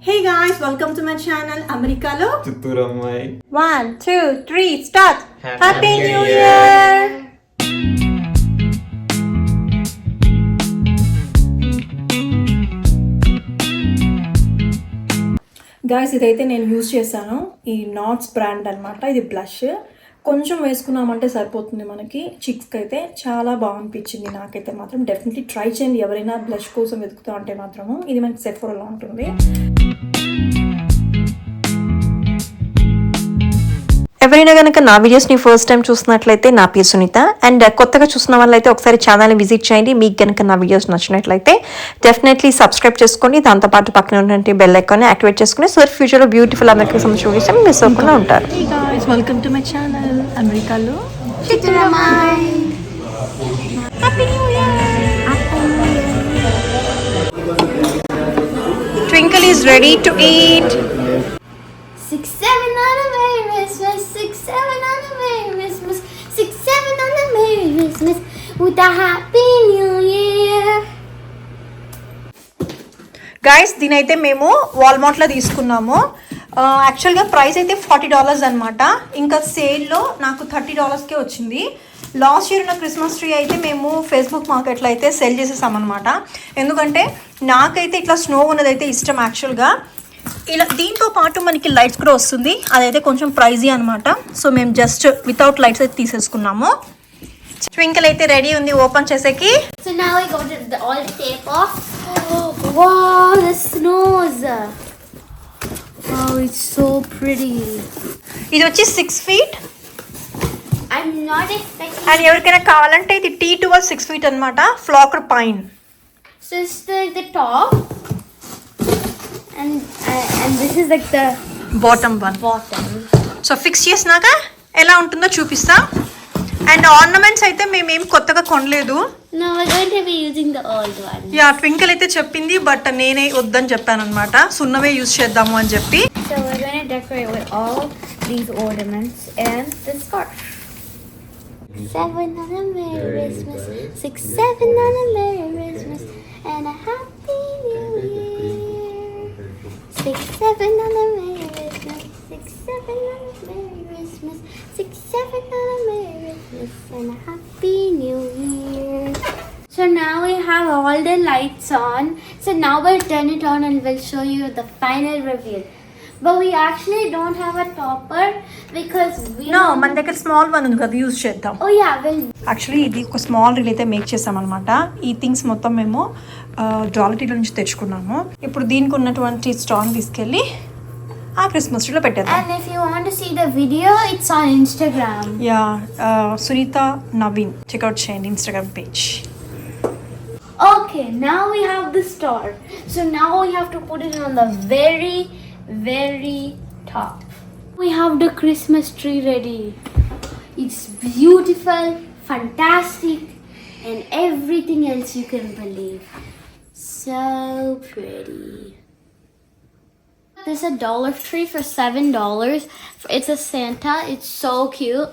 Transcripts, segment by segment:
Hey guys, welcome to my channel Americalo Chittoor అమ్మాయి 1, 2, 3 start. Happy New Year. Year. Guys ఇదైతే నేను use చేశాను ఈ నాట్స్ బ్రాండ్ అనమాట. ఇది బ్లష్ కొంచెం వేసుకున్నామంటే సరిపోతుంది మనకి చిక్స్కి అయితే. చాలా బాగా అనిపించింది నాకైతే మాత్రం. డెఫినెట్లీ ట్రై చేయండి ఎవరైనా బ్లష్ కోసం వెతుకుతా అంటే మాత్రము. ఇది మనకి సెఫోరాలో ఉంటుంది. ఎవరైనా కనుక నా వీడియోస్ని ఫస్ట్ టైం చూసినట్లయితే నా పేరు సునీత. అండ్ కొత్తగా చూసిన వాళ్ళైతే ఒకసారి ఛానల్ని విజిట్ చేయండి. మీకు కనుక నా వీడియోస్ నచ్చినట్లయితే డెఫినెట్లీ సబ్స్క్రైబ్ చేసుకొని దాంతోపాటు పక్కన ఉన్నటువంటి బెల్ ఐకాన్ని యాక్టివేట్ చేసుకుని సో ఫ్యూచర్లో బ్యూటిఫుల్ అమెరికా సంబంధించిన వీడియోస్ మిస్ అవ్వకుండా ఉంటారు. Hey guys, welcome to my channel Americalo. Happy New Year. Twinkle is ready to eat. 6, 7 on a Merry Christmas, 6, 7 on a Merry Christmas, 6, 7 on a Merry Christmas, with a Happy New Year. Guys దీనైతే మేము వాల్మార్ట్లో తీసుకున్నాము. యాక్చువల్గా price అయితే $40 అనమాట. ఇంకా సేల్లో నాకు $30కే వచ్చింది. లాస్ట్ ఇయర్ ఉన్న క్రిస్మస్ ట్రీ అయితే మేము ఫేస్బుక్ మార్కెట్లో అయితే సెల్ చేసేసామన్నమాట. ఎందుకంటే నాకైతే ఇట్లా స్నో ఉన్నదైతే ఇష్టం యాక్చువల్గా. ఇలా దీంతో పాటు మనకి లైట్స్ కూడా వస్తుంది. అదైతే కొంచెం ప్రైజీ అనమాట. సో మేము జస్ట్ వితౌట్ లైట్స్ అయితే తీసేసుకున్నాము. ట్వింకిల్ అయితే రెడీ ఉంది ఓపెన్ చేసేకి. So now we go to all the tape off. Wow, the snows. Oh, it's so pretty. ఇది వచ్చి 6 feet. I'm not expecting. And ఎవరికైనా కావాలంటే ఇది T12 6 feet అనమాట. ఫ్లాకర్ పైన్. So it's the top, and this is like the bottom one. bottom. So fix చేసినాక ఎలా ఉంటుందో చూపిస్తా. అండ్ ఆర్నమెంట్స్ అయితే మేమేం కొత్తగా కొనలేదు. No, we're going to be using the old one. Yeah twinkle అయితే చెప్పింది బట్ నేనే వద్దని చెప్పాను అనమాట. సున్నవే యూజ్ చేద్దాము అని చెప్పి. So we're going to decorate with all these ornaments and the scarf. 7 on a Merry Christmas, 6, 7 on a Merry Christmas, and a Happy New Year. 6, 7 on a Merry Christmas, 6, 7 on a Merry Christmas, 6, 7 on a Merry Christmas, and a Happy New Year. So now we have all the lights on. So now we'll turn it on and we'll show you the final reveal. But we actually don't have a topper because we know మన దగ్గర small one ఉంది కదా use చేద్దాం. Oh yeah, we'll. Actually ఇది ఒక small reel అయితే make చేసామన్నమాట. ఈ థింగ్స్ మొత్తం మేము డాలటీలో నుంచి తెచ్చుకున్నాము. ఇప్పుడు దీనికి ఉన్నటువంటి స్టాంగ్ తీసుకెళ్ళి ఆ క్రిస్మస్ ట్రీలో పెట్టేద్దాం. And if you want to see the video, it's on Instagram. Yeah Sunitha Naveen check out చేయండి Instagram page. Okay, now we have the star. So now we have to put it on the very, very top. We have the Christmas tree ready. It's beautiful, fantastic, and everything else you can believe. So pretty. There's a Dollar Tree for $7. It's a Santa. It's so cute.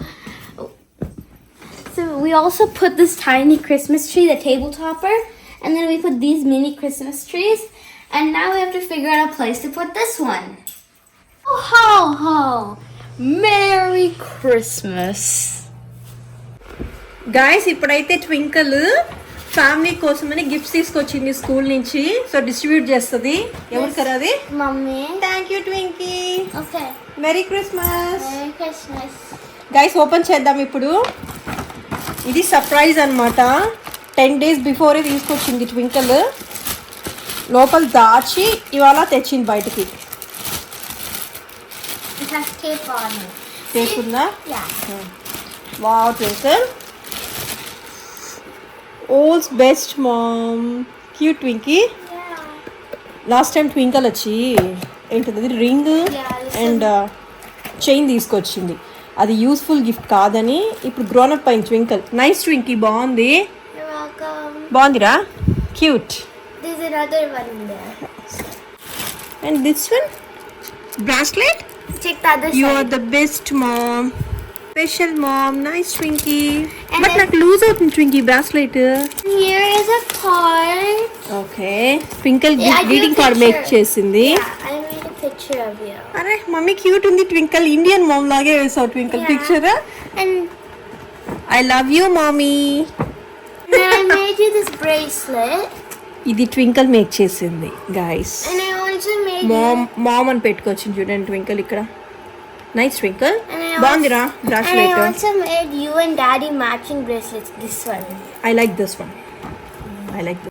So we also put this tiny Christmas tree, the table topper, and then we put these mini Christmas trees. And now we have to figure out a place to put this one. Oh, ho, ho. Merry Christmas. Guys ఇప్పుడైతే Twinkle family కోసమని gifts తీసుకొచ్చింది school నుంచి. So distribute చేస్తుంది. ఎవరికరా అది? Mommy. Thank you Twinky. Okay. Merry Christmas. Merry Christmas. Guys open చేద్దాం ఇప్పుడు. ఇది సర్ప్రైజ్ అనమాట. 10 days బిఫోరే తీసుకొచ్చింది ట్వింకల్. లోపల దాచి ఇవాళ తెచ్చింది బయటికి. It has tape on it. తీసుకుందా? Yeah. Wow Twinkle. World's best mom. Cute Twinky. Yeah. Last time Twinkle వచ్చి ఏంటిది రింగ్ అండ్ చైన్ తీసుకొచ్చింది. అది యూస్ఫుల్ గిఫ్ట్ కాదని ఇప్పుడు గ్రోనప్ అయింది ట్వింకల్. నైస్ ట్వింకీ బాగుంది. You're welcome. బాగుందిరా cute. There's another one in there. And this one bracelet. Check the other you side. Are the best mom. Special mom. Nice Twinky. And but then- నాకు loose అవుతుంది Twinky bracelet. Here is a card. Okay Twinkle Yeah, I did a greeting card make picture. చేసింది. Yeah, I picture of you. అరే mummy cute ఉంది Twinkle Indian mom లాగే వేసావు Twinkle Yeah. Picture And I love you mummy then I made you this bracelet. ఇది Twinkle make చేసింది guys And I also made mom అని పెట్టుకోవచ్చు చూడండి Twinkle ఇక్కడ నైస్ ట్వింకల్ And I బాగుందిరా and I bracelet also made you and Daddy matching bracelets. This one. I like this one I like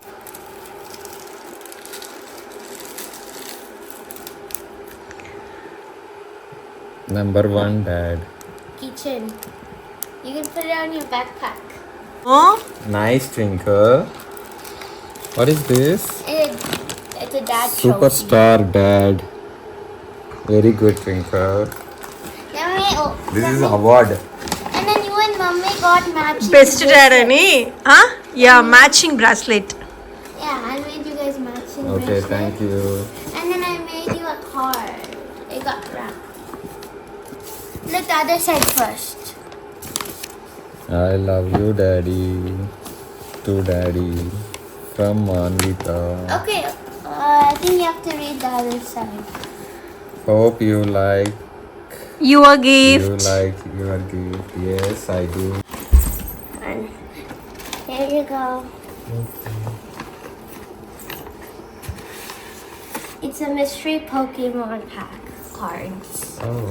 Number 1, Dad. Keychain. You can put it on your backpack. Nice Twinkle. What is this? It's a dad trophy. Superstar Dad. Very good Twinkle. Then This is award. and then you and Mummy got matching. Best dad bracelets. అని yeah matching bracelet Yeah, I made you guys matching Okay, bracelets. thank you. And then I made you a card. It got wrapped. Look the other side first. I love you, Daddy. To Daddy. From Manvita. Okay, I think you have to read the other side. Hope you like your gift you like your gift. Yes, I do. And here you go. It's a mystery Pokemon pack cards. Oh,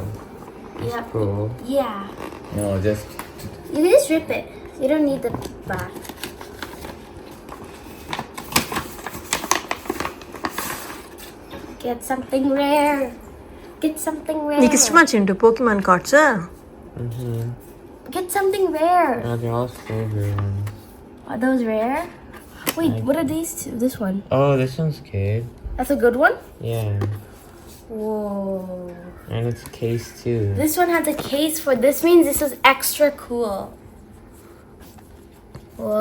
You have cool. Yeah. No, just You can just rip it. You don't need the back. Get something rare. Get something rare. నీకు ఇష్టమా Chintu Pokemon cards Get something rare. they're all so good. Are those rare? Wait, what are these two? This one. Oh, this one's good. That's a good one? Yeah, Whoa. and it's case too. This one has a case for this means this is extra cool. Whoa.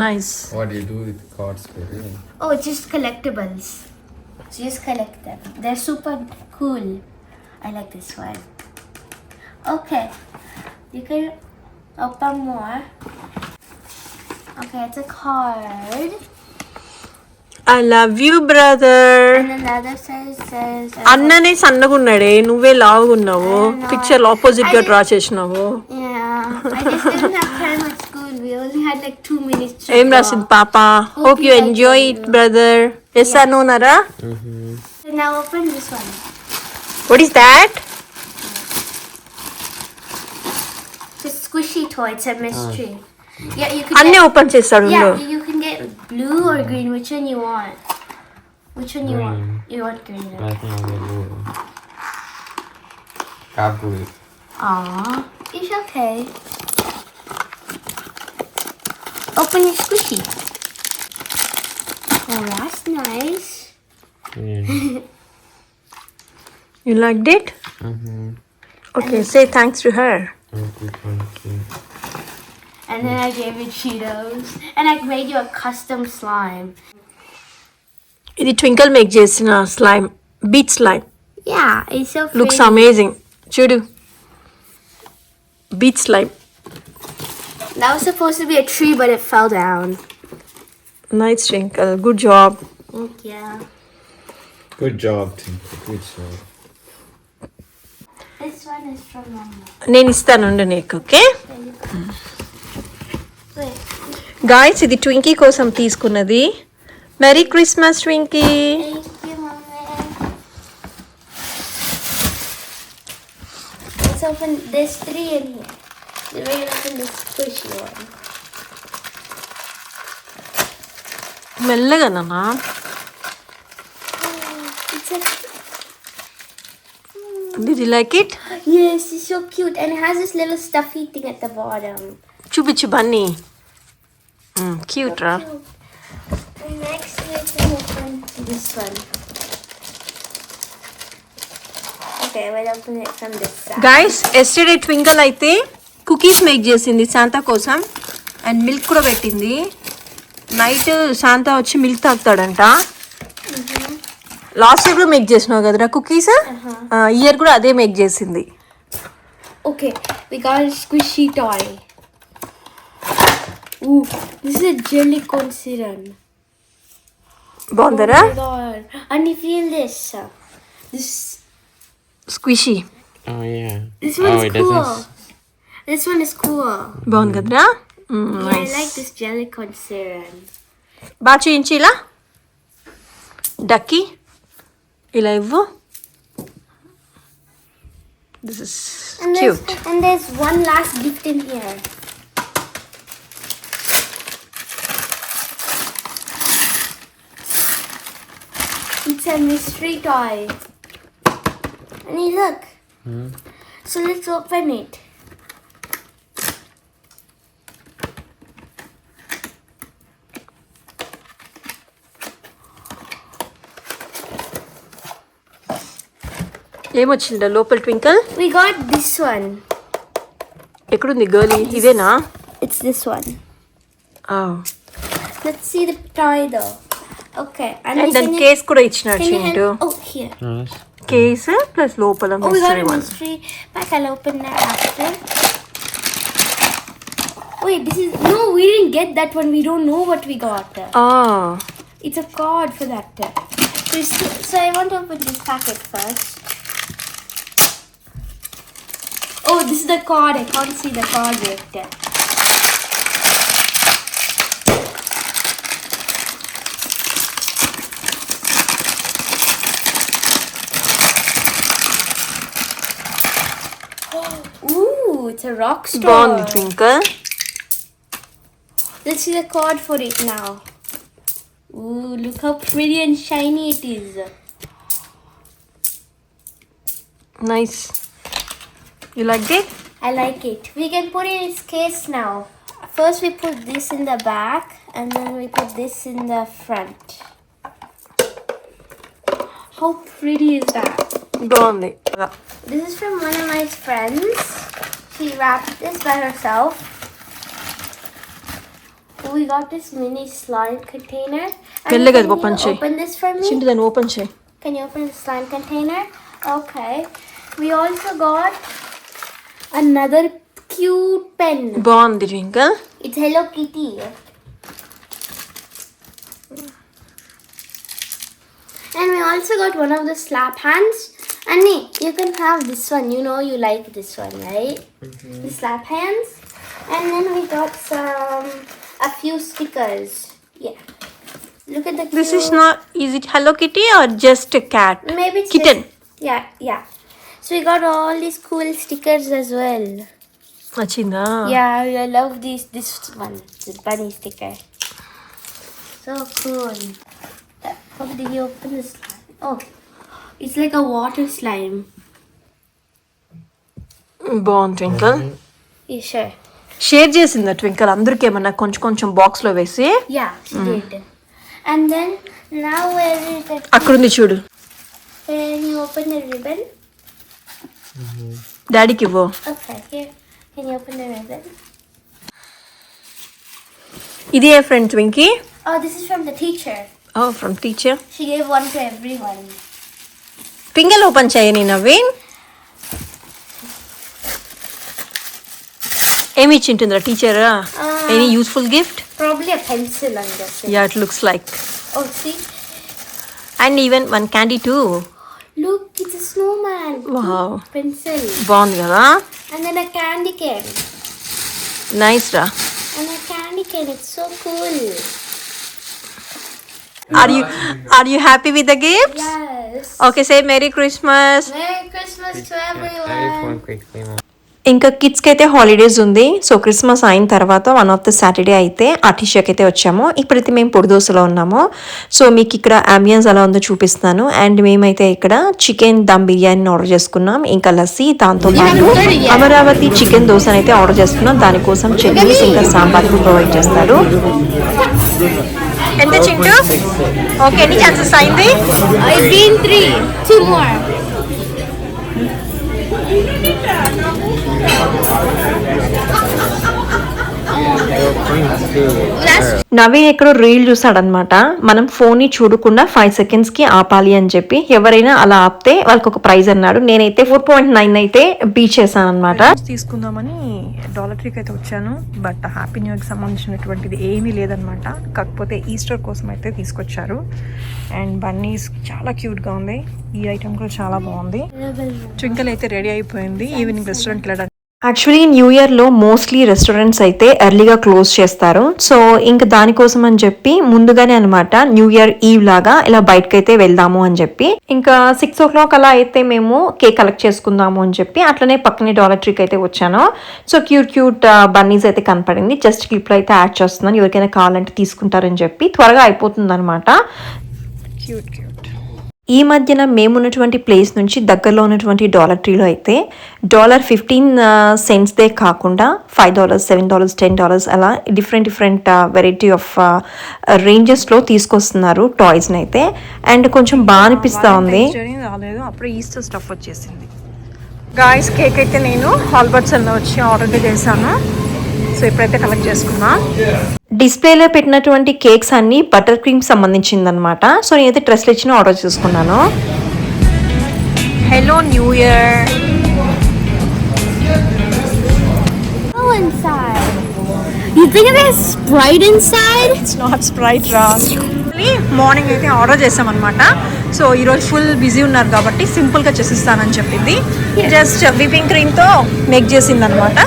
Nice What do you do with cards, baby? Oh, it's just collectibles. So just collect them. They're super cool. I like this one. Okay. You can open more. Okay, it's a card. I love you brother And then the other side says అన్ననే సన్నగున్నాడే నువ్వే లావుగున్నావు picture opposite గా draw చేసినావు yeah. I just didn't have time at school. We only had like 2 minutes to ఏం draw. రాసింది పాప hope you enjoy it brother ఎస్ అనోనరా And now open this one. What is that It's a squishy toy. It's a mystery. Yeah, you can అన్నీ get, open చేస్తాడు yeah, you can get blue or green. Which one you want? Which one you want? You want green. I think I'll get blue. Kabul. Aww. It's okay. Open your squishy. Oh, that's nice. Yeah. You like it Mm-hmm. Okay say thanks to her Thank you. And then I gave you Cheetos. And I made you a custom slime. ఇది Twinkle make చేసిన slime bead slime Yeah, it's so looks pretty. Amazing చూడు bead slime That was supposed to be a tree, but it fell down. Nice twinkle good job Thank you. Good job, Twinkle. Good job. This one is from Mama. నేను ఇస్తానుండు నీకు okay Wait. Guys ఇది Twinky కోసం తీసుకున్నది merry Christmas Twinky Thank you, Mama. Let's open this 3 in here. Then we're gonna open this squishy one. మెల్లగా నాన్న It's a did you like it yes, it's so cute, and it has this little stuffy thing at the bottom. చూపించు Bunny cute రా And next we can open this one. Okay, we'll open it from this side. Guys yesterday twinkle అయితే cookies make చేసింది శాంతా కోసం and milk కూడా పెట్టింది night Shanta వచ్చి milk తాగుతాడంట last year కూడా make చేసినావు కదరా కుకీస్ ఇయర్ కూడా అదే మేక్ చేసింది Okay, we got a squishy toy. Ooh, this is a jelly consider. బాగుందరా Oh my god. And you feel this. This స్క్విషీ Oh yeah. this one Oh, is it cool. doesn't. This one is cool. బాగుంది కదరా Yeah, I like this jellycon serum. బాగా చేయించి ఇలా డక్కి ఇలా ఇవ్వు. This is cute. And there's one last gift in here. It's a mystery toy. And look. So let's open it. ఏమొచ్చిందా లోపల twinkle? We got this one. ఎక్కడుంది girly? ఇదేనా? It's this one. Let's see the toy though. Okay. And దాని case కూడా ఇచ్చినాడు can you Chintu. hand- Oh, here. Nice. Case plus లోపల Oh, we got mystery a one. mystery pack. I'll open that after. Wait, this is no. We didn't get that one. We don't know what we got. It's a card for that. So I want to open this packet first. Oh, this is the card. I can't see the card yet. Ooh, it's a rock బాగుంది star. Twinkle. Let's see the card for it now. Ooh, look how pretty and shiny it is. Nice. You like it? I like it. We can put it in its case now. First we put this in the back and then we put this in the front. How pretty is that? బాగుంది. This is from one of my friends. She wrapped this by herself. We got this mini slime container. And మెల్లగా can open you చేయి. open this for me? Chintu దాన్ని open చేయి. Can you open the slime container? Okay. We also got another cute pen. బాగుంది twinkle. It's Hello Kitty. And we also got one of the slap hands. Annie, you can have this one. You know you like this one, right? The slap hands. And then we got a few stickers. Yeah. Look at the This is cute- not, is it Hello Kitty or just a cat? Maybe it's Kitten. Yeah. So we got all these cool stickers as well. నచ్చిందా? Yeah, I love this one, the bunny sticker. So cool. How did you open the slime? Oh, it's like a water slime. బాగుంది twinkle. You sure? Share చేసిందా twinkle అందరికి ఏమన్నా కొంచెం కొంచెం box లో వేసి? Yeah, she did. And then now where is it? అక్కడుంది చూడు. Can you open the ribbon? డాడీకి ఇవ్వు. Okay, here. Can you open the ribbon? ఇది ఏ friend Twinky? Oh, this is from the teacher. Oh from teacher. She gave one to everyone. పింగల్ open చేయని నవీన్. ఏమి ఇచ్చింటుందిరా teacher? Any useful gift? Probably a pencil under it. Yeah it looks like. Oh, see? And even one candy too. Look, it's a snowman. Wow Pencil. బాగుంది కదా? And then a candy cane. Nice రా. And a candy cane. It's so cool. Are you happy with the gifts? Yes. Okay, say Merry Christmas. Merry Christmas to everyone. iPhone quickly. ఇంకా కిడ్స్కి అయితే holidays ఉంది. So Christmas అయిన తర్వాత one of the Saturday అయితే ఆర్టీషాకి అయితే వచ్చాము. ఇప్పుడైతే మేము పొడిదోసలో ఉన్నాము. సో మీకు ఇక్కడ అంబియన్స్ ఎలా ఉందో చూపిస్తాను. అండ్ మేమైతే ఇక్కడ చికెన్ దమ్ బిర్యానీని ఆర్డర్ చేసుకున్నాం. ఇంకా లస్సీ, దాంతో పాటు అమరావతి చికెన్ దోశని అయితే ఆర్డర్ చేసుకున్నాం. దానికోసం చట్నీస్ ఇంకా సాంబార్ ప్రొవైడ్ చేస్తారు. ఎంత చింటూ? ఓకే, ఎన్ని ఛాన్సెస్ అయింది? I've been 3. 2 more. నవీన్ ఎక్కడో రీల్ చూసాడనమాట. మనం ఫోన్ ని చూడకుండా 5 seconds కి ఆపాలి అని చెప్పి ఎవరైనా అలా ఆపితే వాళ్ళకి ఒక ప్రైజ్ అన్నాడు. నేనైతే 4.9 అయితే బీచ్ చేశాను అనమాట. తీసుకుందామని డాలర్ ట్రీకి అయితే వచ్చాను. బట్ హ్యాపీ న్యూ ఇయర్కి సంబంధించినటువంటిది ఏమీ లేదనమాట. కాకపోతే ఈస్టర్ కోసం అయితే తీసుకొచ్చారు. అండ్ బన్నీస్ చాలా క్యూట్ గా ఉంది. ఈ ఐటమ్ కూడా చాలా బాగుంది. ట్వింకల్ అయితే రెడీ అయిపోయింది ఈవినింగ్ రెస్టారెంట్కి వెళ్ళడానికి. యాక్చువల్లీ న్యూ ఇయర్లో మోస్ట్లీ రెస్టారెంట్స్ అయితే ఎర్లీగా క్లోజ్ చేస్తారు. సో ఇంకా దానికోసం అని చెప్పి ముందుగానే అనమాట న్యూ ఇయర్ ఈవ్ లాగా ఇలా బయటకైతే వెళ్దాము అని చెప్పి ఇంకా 6 o'clock అలా అయితే మేము కేక్ కలెక్ట్ చేసుకుందాము అని చెప్పి అట్లనే పక్కనే డాలర్ ట్రీకి అయితే వచ్చాను. సో క్యూట్ బన్నీస్ అయితే కనపడింది. జస్ట్ క్లిప్లో అయితే యాడ్ చేస్తున్నాను. ఎవరికైనా కావాలంటే తీసుకుంటారని చెప్పి త్వరగా అయిపోతుంది అనమాట. క్యూట్ ఈ మధ్యన మేమున్నటువంటి ప్లేస్ నుంచి దగ్గరలో ఉన్నటువంటి డాలర్ ట్రీలో అయితే $15 కాకుండా $5, $7, $10 అలా డిఫరెంట్ వెరైటీ ఆఫ్ రేంజెస్లో తీసుకొస్తున్నారు టాయ్స్ని అయితే. అండ్ కొంచెం బాగా అనిపిస్తూ ఉంది. రాలేదు అప్పుడే ఈస్టర్ స్టఫ్ వచ్చేసింది. గాయస్ కేక్ అయితే నేను హాల్బర్ట్స్ అన్న వచ్చి ఆర్డర్ చేశాను. సో ఇప్పుడైతే కలెక్ట్ చేసుకున్నా. డిస్ప్లేలో పెట్టినటువంటి కేక్స్ అన్ని బటర్ క్రీమ్ సంబంధించిందనమాట. సో నేనైతే డ్రెస్లు ఇచ్చిన ఆర్డర్ చేసుకున్నాను. Hello new year. Go inside. You think there's Sprite inside? It's not Sprite రా. మార్నింగ్ అయితే ఆర్డర్ చేసామన్నమాట. సో ఈరోజు ఫుల్ బిజీ ఉన్నారు కాబట్టి సింపుల్గా చేసిస్తానని చెప్పింది. జస్ట్ విపింగ్ క్రీమ్తో మేక్ చేసిందనమాట.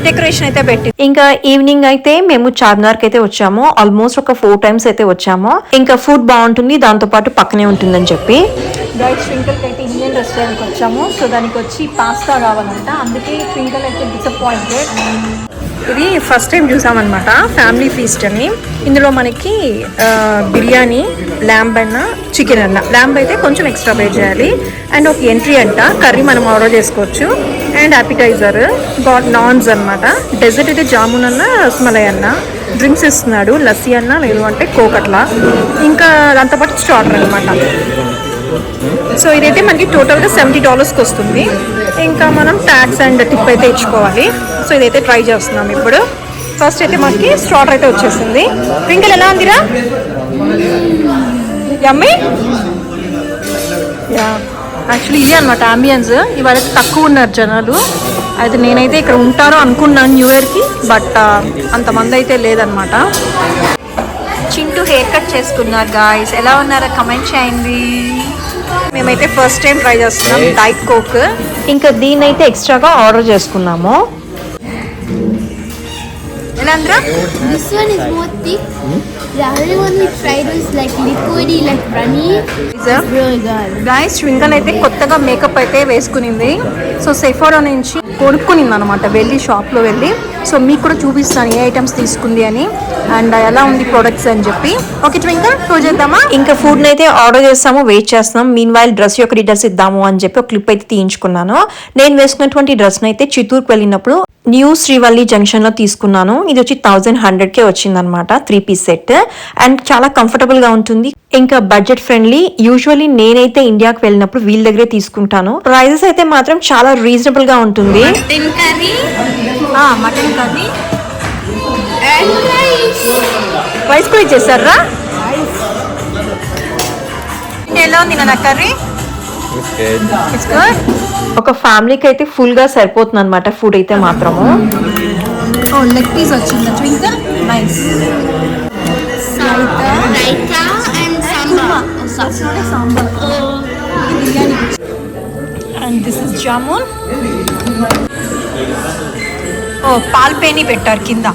డెకరేషన్ అయితే పెట్టి ఇంకా ఈవినింగ్ అయితే మేము చార్మినార్కి అయితే వచ్చాము. ఆల్మోస్ట్ ఒక 4 times అయితే వచ్చాము. ఇంకా ఫుడ్ బాగుంటుంది, దాంతో పాటు పక్కనే ఉంటుందని చెప్పి గైస్ ట్వింకల్కి అయితే ఇండియన్ రెస్టారెంట్కి వచ్చాము. సో దానికి వచ్చి పాస్తా కావాలంట. అందుకే ట్వింకల్ అయితే డిసప్పాయింటెడ్. ఇది ఫస్ట్ టైం చూసామన్నమాట ఫ్యామిలీ ఫీస్ట్ అని. ఇందులో మనకి బిర్యానీ, ల్యాంబ్ అన్న, చికెన్ అన్న. ల్యాంబ్ అయితే కొంచెం ఎక్స్ట్రా పే చేయాలి. అండ్ ఒక ఎంట్రీ అంట, కర్రీ మనం ఆర్డర్ చేసుకోవచ్చు. అండ్ అపిటైజర్, నాన్స్ అనమాట. డెజర్ట్ అయితే జామున్ అన్న, రస్మలై అన్న. డ్రింక్స్ ఇస్తున్నాడు, లస్సీ అన్న లేదు అంటే కోక్ అట్లా. ఇంకా దాంతోపాటు స్టార్టర్ అనమాట. సో ఇదైతే మనకి టోటల్గా $70కి వస్తుంది. ఇంకా మనం ట్యాక్స్ అండ్ టిప్ అయితే ఇచ్చుకోవాలి. సో ఇదైతే ట్రై చేస్తున్నాం ఇప్పుడు. ఫస్ట్ అయితే మనకి స్టార్టర్ అయితే వచ్చేసింది. ట్వింకిల్ ఎలా ఉందిరా? యమ్మీ. యా యాక్చువల్లీ ఇది అనమాట అంబియన్స్. ఇవాళ తక్కువ ఉన్నారు జనాలు. అయితే నేనైతే ఇక్కడ ఉంటారో అనుకున్నాను న్యూ ఇయర్కి. బట్ అంతమంది అయితే లేదనమాట. చింటూ హెయిర్ కట్ చేసుకున్నారు గాయస్. ఎలా ఉన్నారో కమెంట్ చేయండి. మేమైతే ఫస్ట్ టైం ట్రై చేస్తున్నాం డైట్ కోక్. ఇంకా దీన్ని అయితే ఎక్స్ట్రాగా ఆర్డర్ చేసుకున్నాము. ఎలా ఉందిరా? This one is more thick. The other one we tried was like liquidy, like runny. It's really good. Guys twinkle అయితే కొత్తగా మేకప్ అయితే వేసుకునింది. సో సెఫోరా నుంచి కొనుక్కునింది అనమాట వెళ్ళి షాప్లో వెళ్ళి. సో మీకు కూడా చూపిస్తాను ఏ ఐటమ్స్ తీసుకుంది అని అండ్ ఎలా ఉంది ప్రొడక్ట్స్ అని చెప్పి. ఓకే ట్వింకల్ షో చేద్దామా? ఇంకా ఫుడ్ని అయితే ఆర్డర్ చేస్తాము, వెయిట్ చేస్తున్నాం. మీన్ వైల్ డ్రెస్ యొక్క డీటెయిల్స్ ఇద్దాము అని చెప్పి ఒక క్లిప్ అయితే తీయించుకున్నాను. నేను వేసుకున్నటువంటి డ్రెస్ని అయితే చిత్తూరుకు వెళ్ళినప్పుడు న్యూ శ్రీవల్లి జంక్షన్లో తీసుకున్నాను. ఇది వచ్చి 1100కే వచ్చిందనమాట 3-piece సెట్. అండ్ చాలా కంఫర్టబుల్గా ఉంటుంది. ఇంకా బడ్జెట్ ఫ్రెండ్లీ. యూజువల్లీ నేనైతే ఇండియాకి వెళ్ళినప్పుడు వీళ్ళ దగ్గరే తీసుకుంటాను. ప్రైజెస్ అయితే మాత్రం చాలా రీజనబుల్ గా ఉంటుంది. Mutton curry. Mutton curry And rice. Rice కూడా ఇచ్చేసారా? ఎలా ఉంది నా కర్రీ? It's good. ఒక ఫ్యామిలీకి అయితే ఫుల్ గా సరిపోతుంది అనమాట ఫుడ్ అయితే మాత్రము. లెగ్ పీస్ వచ్చింది Twinkle. Nice. Raita and sambar. Sambar. Biryani. And this is jamun. పాల్పేని పెట్టారు కింద.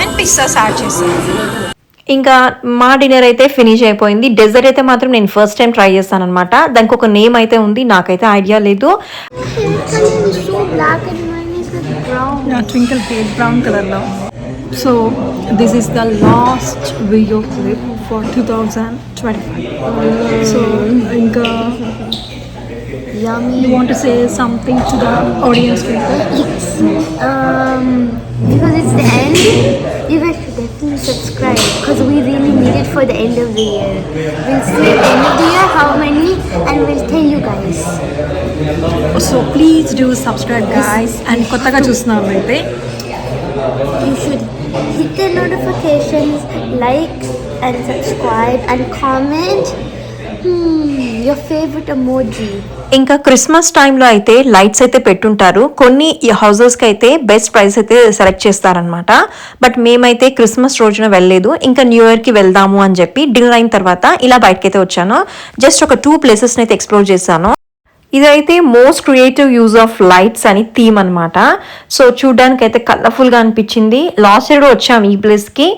అండ్ పిస్సాస్ యాడ్ చేశారు. ఇంకా మా డిన్నర్ అయితే ఫినిష్ అయిపోయింది. డెజర్ట్ అయితే మాత్రం నేను ఫస్ట్ టైం ట్రై చేస్తాను అనమాట. దానికి ఒక నేమ్ అయితే ఉంది, నాకైతే ఐడియా లేదు. So black and mine is brown. Twinkle page brown కలర్లో. So this is the last video clip for 2025. So ఇంకా Yummy. you want to say something to the audience? Yes. Because it's the end, you guys should definitely subscribe because we really need it for the end of the year. We'll see at the end of the year how many and we'll tell you guys. So please do subscribe guys. And కొత్తగా చూస్తున్నారు అయితే you should hit the notifications, like and subscribe and comment your favorite emoji. ఇంకా Christmas టైంలో అయితే lights అయితే పెట్టుంటారు. కొన్ని హౌసెస్కి అయితే best price అయితే సెలెక్ట్ చేస్తారనమాట. బట్ మేమైతే క్రిస్మస్ రోజున వెళ్ళలేదు, ఇంకా న్యూ ఇయర్కి వెళ్దాము అని చెప్పి డిన్నర్ అయిన తర్వాత ఇలా బయటకైతే వచ్చాను. జస్ట్ ఒక 2 ప్లేసెస్ని అయితే ఎక్స్ప్లోర్ చేశాను. ఇదైతే most creative use of lights అని థీమ్ అనమాట. సో చూడడానికి అయితే కలర్ఫుల్గా అనిపించింది. లాస్ట్ ఇయర్ వచ్చాము ఈ ప్లేస్కి.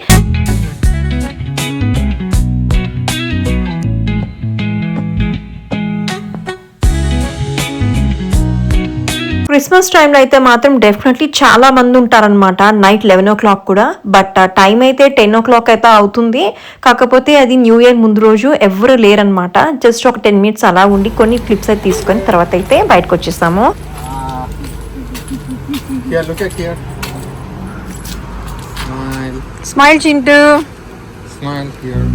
క్రిస్మస్ టైంలో అయితే మాత్రం డెఫినెట్లీ చాలా మంది ఉంటారనమాట. నైట్ 11 o'clock కూడా. బట్ టైం అయితే 10 o'clock అయితే అవుతుంది. కాకపోతే అది న్యూ ఇయర్ ముందు రోజు ఎవరు లేరనమాట. జస్ట్ ఒక 10 minutes అలా ఉండి కొన్ని క్లిప్స్ అయితే తీసుకొని తర్వాత అయితే బయటకు వచ్చేసాము. Yeah, look at here. Smile. Smile Chintu. Smile here.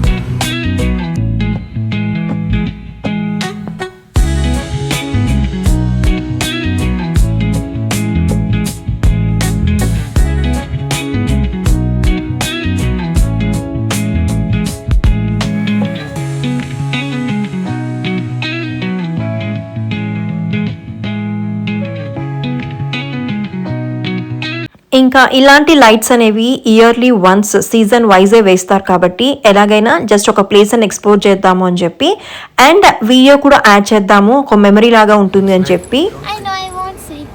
ఇంకా ఇలాంటి లైట్స్ అనేవి ఇయర్లీ వన్స్ సీజన్ వైజే వేస్తారు కాబట్టి ఎలాగైనా జస్ట్ ఒక ప్లేస్ అని ఎక్స్ప్లోర్ చేద్దాము అని చెప్పి అండ్ వీడియో కూడా యాడ్ చేద్దాము, ఒక మెమరీ లాగా ఉంటుంది అని చెప్పి. I know I won't sit.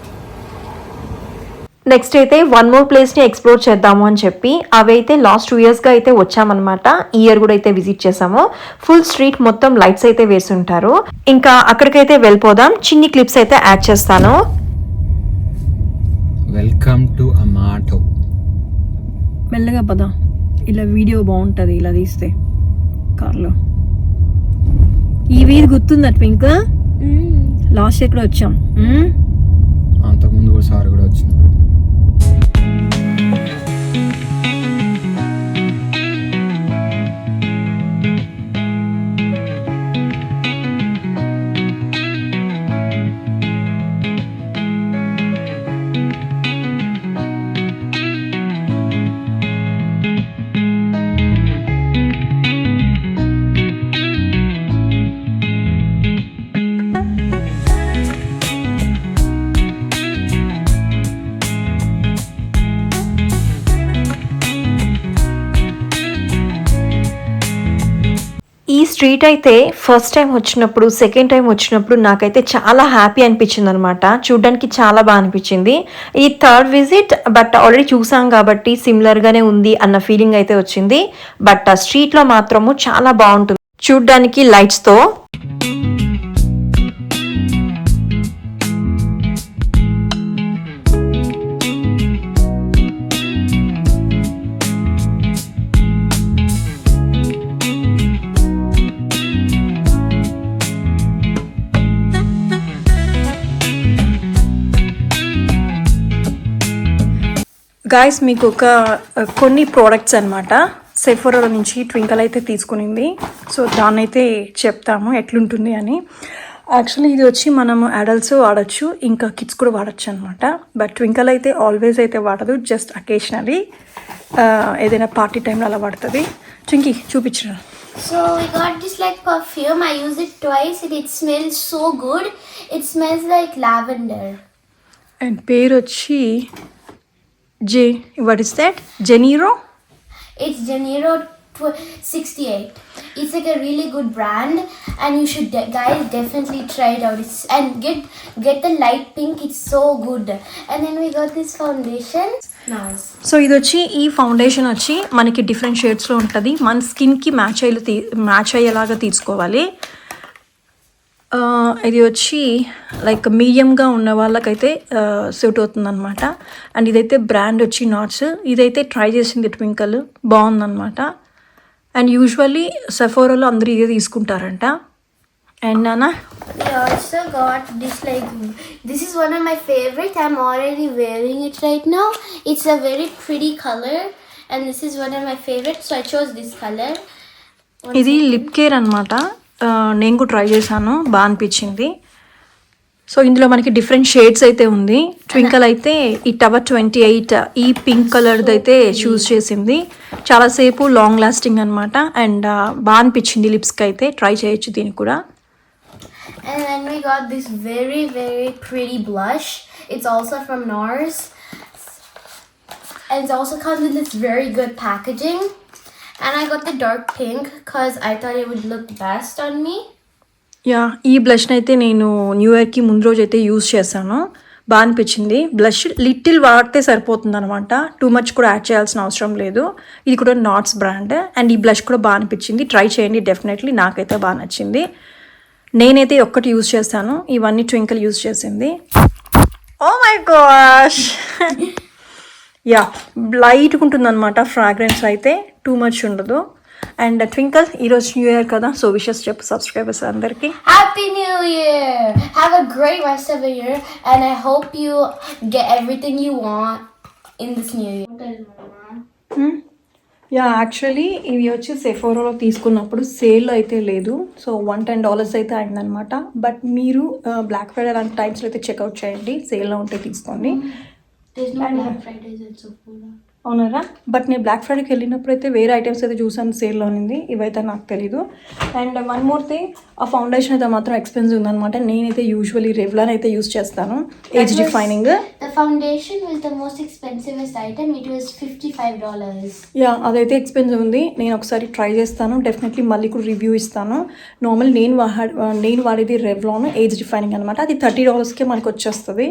Next అయితే 1 more ప్లేస్ని ఎక్స్ప్లోర్ చేద్దాము అని చెప్పి అవి అయితే లాస్ట్ 2 yearsగా అయితే వచ్చామన్నమాట. ఈ ఇయర్ కూడా అయితే విజిట్ చేసాము. ఫుల్ స్ట్రీట్ మొత్తం లైట్స్ అయితే వేసి ఉంటారు. ఇంకా అక్కడికైతే వెళ్ళిపోదాం. చిన్ని క్లిప్స్ అయితే యాడ్ చేస్తాను. Welcome to Amato. మెల్లగా పద, ఇలా వీడియో బాగుంటుంది ఇలా తీస్తే కార్లో. ఈ వీధి గుర్తుందా ట్వింక్? లాస్ట్ ఇయర్ కూడా వచ్చాం. అంతకుముందు కూడా సార్ కూడా వచ్చింది. ఈ స్ట్రీట్ అయితే ఫస్ట్ టైం వచ్చినప్పుడు, సెకండ్ టైం వచ్చినప్పుడు నాకైతే చాలా హ్యాపీ అనిపించింది అనమాట. చూడడానికి చాలా బాగా అనిపించింది. ఈ థర్డ్ విజిట్ బట్ ఆల్రెడీ చూసాం కాబట్టి సిమిలర్గానే ఉంది అన్న ఫీలింగ్ అయితే వచ్చింది. బట్ ఆ స్ట్రీట్లో మాత్రము చాలా బాగుంటుంది చూడడానికి లైట్స్తో. గాయస్ మీకు ఒక కొన్ని ప్రోడక్ట్స్ అనమాట సెఫోరా నుంచి ట్వింకల్ అయితే తీసుకునింది. సో దాన్ని అయితే చెప్తాము ఎట్లుంటుంది అని. యాక్చువల్లీ ఇది వచ్చి మనము అడల్ట్స్ వాడచ్చు, ఇంకా కిడ్స్ కూడా వాడచ్చు అనమాట. బట్ ట్వింకల్ అయితే ఆల్వేస్ అయితే వాడదు, జస్ట్ అకేషనలీ ఏదైనా పార్టీ టైంలో అలా వాడుతుంది. ట్వింకీ చూపించరా. So we got this like perfume. I used it twice and it smells so good. It smells like lavender. And పేరు వచ్చి what is that? Janiro? It's Janiro 68. It's like a really good brand and you should guys definitely try it out. And get the light pink, it's so good. And then we got this foundation. Nice. So ఇది వచ్చి ఈ foundation వచ్చి మనకి different షేడ్స్లో ఉంటుంది. మన స్కిన్కి match అయ్యేలాగా తీసుకోవాలి. ఇది వచ్చి లైక్ మీడియంగా ఉన్న వాళ్ళకైతే సూట్ అవుతుందన్నమాట. అండ్ ఇదైతే బ్రాండ్ వచ్చి నాట్స్. ఇదైతే ట్రై చేసింది ట్వింకల్, బాగుందన్నమాట. అండ్ యూజువల్లీ సెఫోరాలో అందరూ ఇదే తీసుకుంటారంట. అండ్ నానా We also got this like, this is one of my favorite. I'm already wearing it right now. It's a very pretty color and this is one of my favorites, so I chose this color. ఇది lip care అనమాట. నేను కూడా try చేశాను, బాగా అనిపించింది. So ఇందులో మనకి different shades అయితే ఉంది. ట్వింకల్ అయితే ఈ టవర్ 28 ఈ పింక్ కలర్ది అయితే చూస్ చేసింది. చాలాసేపు లాంగ్ లాస్టింగ్ అనమాట. అండ్ బాగా అనిపించింది లిప్స్కి అయితే. ట్రై చేయొచ్చు దీన్ని కూడా. And then we got this very, very pretty blush. It's also from NARS. And it also comes in this very good packaging. And I got the dark pink because I thought it would look best on me. Yeah, ఈ బ్లష్ని అయితే నేను new ఇయర్కి ముందు రోజు అయితే use చేశాను. బాగా అనిపించింది. బ్లష్ లిటిల్ వాడితే సరిపోతుంది అనమాట. టూ మచ్ కూడా యాడ్ చేయాల్సిన అవసరం లేదు. ఇది కూడా నాట్స్ బ్రాండ్. అండ్ ఈ బ్లష్ కూడా బాగా అనిపించింది. ట్రై చేయండి డెఫినెట్లీ. నాకైతే బాగా నచ్చింది. నేనైతే ఒక్కటి యూజ్ చేశాను. ఇవన్నీ ట్వింకల్ యూజ్ చేసింది. Oh my gosh. యా, లైట్గా ఉంటుంది అనమాట ఫ్రాగ్రెన్స్ అయితే. టూ మచ్ ఉండదు. అండ్ ట్వింకల్ ఈరోజు న్యూ ఇయర్ కదా, సో విషెస్ చెప్పు సబ్స్క్రైబర్స్ అందరికి. Happy New Year! Have a great rest of the year, and I hope you get everything you want in this new year. Yeah, actually ఇవి వచ్చి సెఫోరోలో తీసుకున్నప్పుడు సేల్లో అయితే లేదు. సో $110 అయితే అయిందనమాట. బట్ మీరు బ్లాక్ ఫ్రైడే అలాంటి టైమ్స్లో అయితే చెక్అవుట్ చేయండి. సేల్లో ఉంటే తీసుకోండి. There's no Black Fridays at Sephora. అవునరా? బట్ నేను బ్లాక్ ఫ్రైడేకి వెళ్ళినప్పుడు అయితే వేరే ఐటమ్స్ అయితే చూసాను సేల్లో ఉంది. ఇవైతే నాకు తెలీదు. అండ్ వన్ మోర్ థింగ్, ఆ ఫౌండేషన్ అయితే మాత్రం ఎక్స్పెన్సివ్ ఉందనమాట. నేనైతే యూజువల్లీ రెవ్లాన్ అయితే యూజ్ చేస్తాను. Age defining. The foundation was the most expensivest item. It was $55. Yeah, అదైతే ఎక్స్పెన్సివ్ ఉంది. నేను ఒకసారి ట్రై చేస్తాను. డెఫినెట్లీ మళ్ళీ కూడా రివ్యూ ఇస్తాను. నార్మల్ నేను వాడేది రెవ్లాన్ ఏజ్ డిఫైనింగ్ అనమాట. అది $30కే మనకు వచ్చేస్తుంది.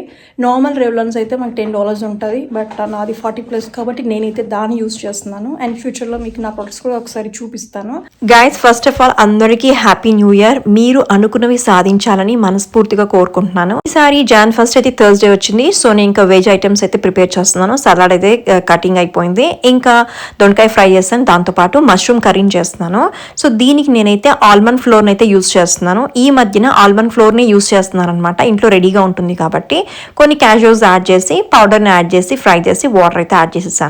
నార్మల్ రెవ్లాన్స్ అయితే మనకు $10 ఉంటుంది. బట్ నాది 40+ కాబట్టి నేనైతే దాన్ని యూజ్ చేస్తున్నాను. అండ్ ఫ్యూచర్లో మీకు నా ప్రొడక్ట్స్ కూడా ఒకసారి చూపిస్తాను. గైస్, ఫస్ట్ ఆఫ్ ఆల్ అందరికీ హ్యాపీ న్యూ ఇయర్. మీరు అనుకున్నవి సాధించాలని మనస్ఫూర్తిగా కోరుకుంటున్నాను. ఈసారి Jan 1st అయితే థర్స్డే వచ్చింది. సో నేను ఇంకా వెజ్ ఐటమ్స్ అయితే ప్రిపేర్ చేస్తున్నాను. సలాడ్ అయితే కటింగ్ అయిపోయింది. ఇంకా దొండకాయ ఫ్రై చేస్తాను. దాంతోపాటు మష్రూమ్ కర్రీని చేస్తున్నాను. సో దీనికి నేనైతే ఆల్మండ్ ఫ్లోర్ని అయితే యూజ్ చేస్తున్నాను. ఈ మధ్యన ఆల్మండ్ ఫ్లోర్ని యూజ్ చేస్తున్నాను అనమాట. ఇంట్లో రెడీగా ఉంటుంది కాబట్టి కొన్ని క్యాషియోస్ యాడ్ చేసి, పౌడర్ని యాడ్ చేసి, ఫ్రై చేసి, వాటర్ అయితే యాడ్ చేసేసాను.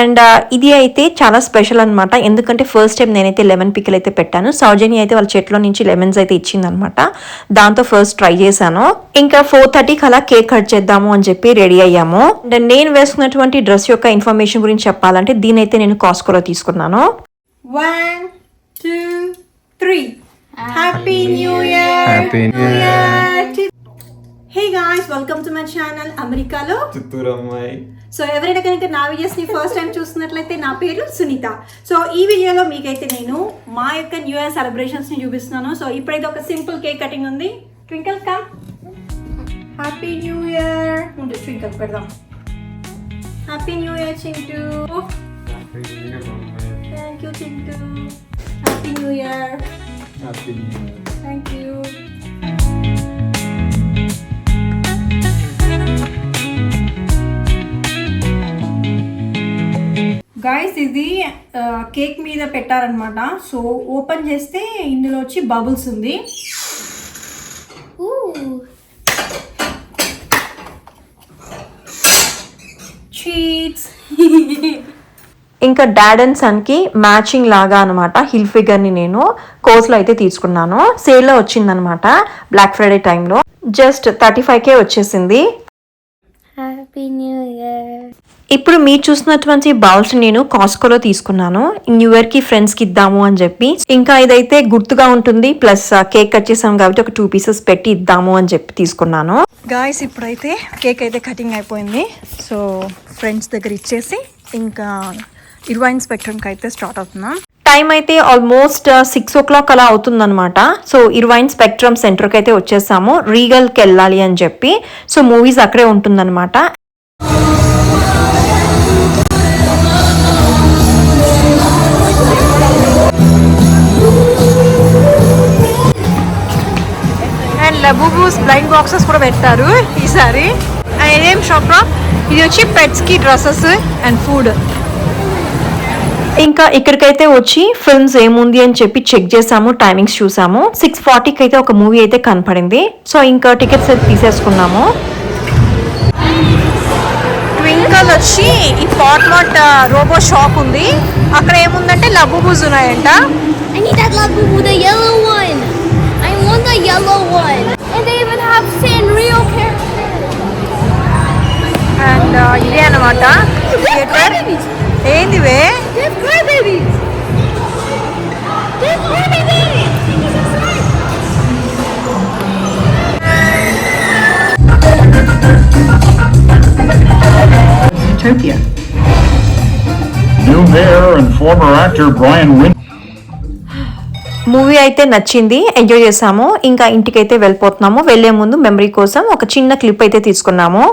అండ్ ఇది అయితే చాలా స్పెషల్ అనమాట. ఎందుకంటే ఫస్ట్ టైం నేనైతే లెమన్ పికిల్ అయితే పెట్టాను. సౌజన్య అయితే వాళ్ళ చెట్లో నుంచి లెమన్స్ అయితే ఇచ్చిందనమాట. దాంతో ఫస్ట్ ట్రై చేశాను. ఇంకా 4:30కి అలా కేక్ కట్ చేద్దాము అని చెప్పి రెడీ అయ్యాము. అండ్ నేను వేసుకున్నటువంటి డ్రెస్ యొక్క ఇన్ఫర్మేషన్ గురించి చెప్పాలంటే దీని అయితే నేను కాస్కోలో తీసుకున్నాను. 1, 2, 3. Happy new year. Happy new year. Hey guys, welcome to my channel అమెరికాలో చిత్తూరు అమ్మాయి. సో ఎవరైనా కనుక నా వీడియోస్ని ఫస్ట్ టైం చూస్తున్నట్లయితే నా పేరు సునీత. సో ఈ వీడియోలో మీకైతే నేను మా యొక్క న్యూ ఇయర్ సెలబ్రేషన్స్ని చూపిస్తున్నాను. సో ఇప్పుడైతే ఒక సింపుల్ కేక్ కటింగ్ ఉంది. Twinkle come. Happy new year. ముందు ట్వింకల్ పెడదాం. Happy new year Chintu. Thank you Chintu. Happy new year. Thank you. Guys, ఇది కేక్ మీద పెట్టారనమాట. సో ఓపెన్ చేస్తే ఇందులో వచ్చి బబుల్స్ ఉంది. చీట్స్. ఇంకా డాడ్ అండ్ సన్కి మ్యాచింగ్ లాగా అనమాట హిల్ ఫిగర్ని నేను కోస్లో అయితే తీసుకున్నాను. సేల్లో వచ్చిందనమాట బ్లాక్ ఫ్రైడే టైంలో. జస్ట్ 35K వచ్చేసింది. Happy New Year. ఇప్పుడు మీరు చూసినటువంటి బౌల్స్ నేను కాస్కోలో తీసుకున్నాను. న్యూ ఇయర్ కి ఫ్రెండ్స్ కి ఇద్దాము అని చెప్పి. ఇంకా ఇదైతే గుర్తుగా ఉంటుంది. ప్లస్ కేక్ కట్ చేసాం కాబట్టి ఒక 2 pieces పెట్టి ఇద్దాము అని చెప్పి తీసుకున్నాను. గాయస్, ఇప్పుడైతే కేక్ అయితే కటింగ్ అయిపోయింది. సో ఫ్రెండ్స్ దగ్గర ఇచ్చేసి ఇంకా ఇర్వైన్ స్పెక్ట్రమ్కి అయితే స్టార్ట్ అవుతున్నాం. టైం అయితే ఆల్మోస్ట్ 6 o'clock అలా అవుతుందన్నమాట. సో ఇర్వైన్ స్పెక్ట్రమ్ సెంటర్కి అయితే వచ్చేసాము. రీగల్కి వెళ్ళాలి అని చెప్పి. సో మూవీస్ అక్కడే ఉంటుందన్నమాట. అండ్ లబూబూస్ బ్లైండ్ బాక్సెస్ కూడా పెట్టారు ఈసారి. అండ్ ఇదేం షాప్? ఇది వచ్చి పెట్స్కి డ్రెస్సెస్ అండ్ ఫుడ్. ఇంకా ఇక్కడికైతే వచ్చి ఫిల్మ్స్ ఏముంది అని చెప్పి చెక్ చేసాము. టైమింగ్స్ చూసాము. 6:40కి అయితే ఒక మూవీ అయితే కనపడింది. సో ఇంకా టికెట్స్ అయితే తీసేసుకున్నాము. ట్వింకల్ వచ్చి ఈ పాట్మాట్ రోబో షాప్ ఉంది. అక్కడ ఏముందంటే లబూబూస్ ఉన్నాయంట. I need that Labubu, the yellow one. I want the yellow one. And they even have Sanrio. Autopia. New mayor and former actor Brian Win. Movie అయితే నచ్చింది, ఎంజాయ్ చేసాము. ఇంకా ఇంటికి అయితే వెళ్ళిపోతున్నాము. వెళ్లే ముందు మెమరీ కోసం ఒక చిన్న క్లిప్ అయితే తీసుకున్నాము.